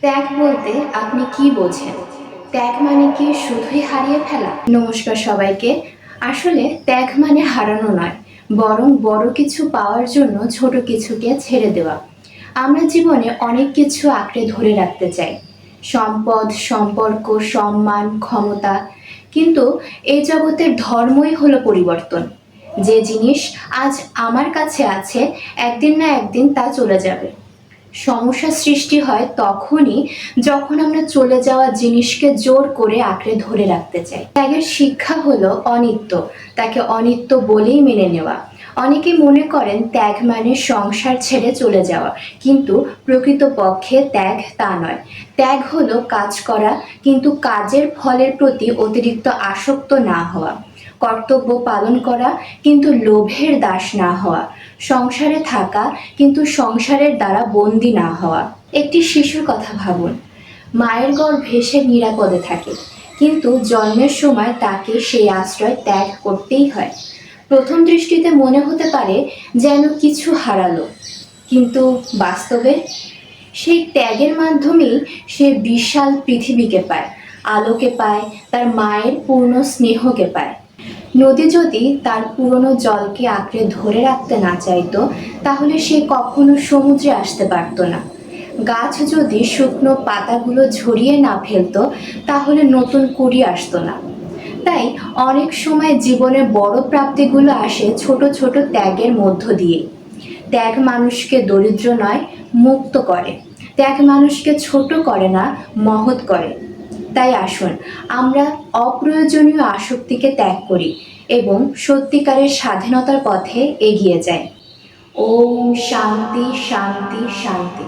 ত্যাগ বলতে আপনি কি বোঝেন? ত্যাগ মানে কি শুধুই হারিয়ে ফেলা? নমস্কার সবাইকে। আসলে ত্যাগ মানে হারানো নয়, বরং বড় কিছু পাওয়ার জন্য ছোট কিছুকে ছেড়ে দেওয়া। আমরা জীবনে অনেক কিছু আঁকড়ে ধরে রাখতে চাই, সম্পদ, সম্পর্ক, সম্মান, ক্ষমতা। কিন্তু এই জগতের ধর্মই হলো পরিবর্তন। যে জিনিস আজ আমার কাছে আছে, একদিন না একদিন তা চলে যাবে। সমস্যা সৃষ্টি হয় তখনই যখন আমরা চলে যাওয়া জিনিসকে জোর করে আঁকড়ে ধরে রাখতে চাই। ত্যাগের শিক্ষা হলো অনিত্য, তাকে অনিত্য বলেই মেনে নেওয়া। অনেকে মনে করেন ত্যাগ মানে সংসার ছেড়ে চলে যাওয়া, কিন্তু প্রকৃতপক্ষে ত্যাগ তা নয়। ত্যাগ হলো কাজ করা, কিন্তু কাজের ফলের প্রতি অতিরিক্ত আসক্ত না হওয়া। কর্তব্য পালন করা, কিন্তু লোভের দাস না হওয়া। সংসারে থাকা, কিন্তু সংসারের দ্বারা বন্দী না হওয়া। একটি শিশুর কথা ভাবুন। মায়ের গর্ভে সে নিরাপদে থাকে, কিন্তু জন্মের সময় তাকে সেই আশ্রয় ত্যাগ করতেই হয়। প্রথম দৃষ্টিতে মনে হতে পারে যেন কিছু হারালো, কিন্তু বাস্তবে সেই ত্যাগের মাধ্যমেই সে বিশাল পৃথিবীকে পায়, আলোকে পায়, তার মায়ের পূর্ণ স্নেহকে পায়। নদী যদি তার পুরনো জলকে আঁকড়ে ধরে রাখতে না চাইতো, তাহলে সে কখনো সমুদ্রে আসতে পারতো না। গাছ যদি শুকনো পাতাগুলো ঝরিয়ে না ফেলতো, তাহলে নতুন কুড়ি আসতো না। তাই অনেক সময় জীবনের বড় প্রাপ্তিগুলো আসে ছোট ছোট ত্যাগের মধ্য দিয়ে। ত্যাগ মানুষকে দরিদ্র নয়, মুক্ত করে। ত্যাগ মানুষকে ছোট করে না, মহৎ করে। তাই আসুন আমরা অপ্রয়োজনীয় আসক্তিকে ত্যাগ করি এবং সত্যিকারের স্বাধীনতার পথে এগিয়ে যাই। ওম শান্তি শান্তি শান্তি।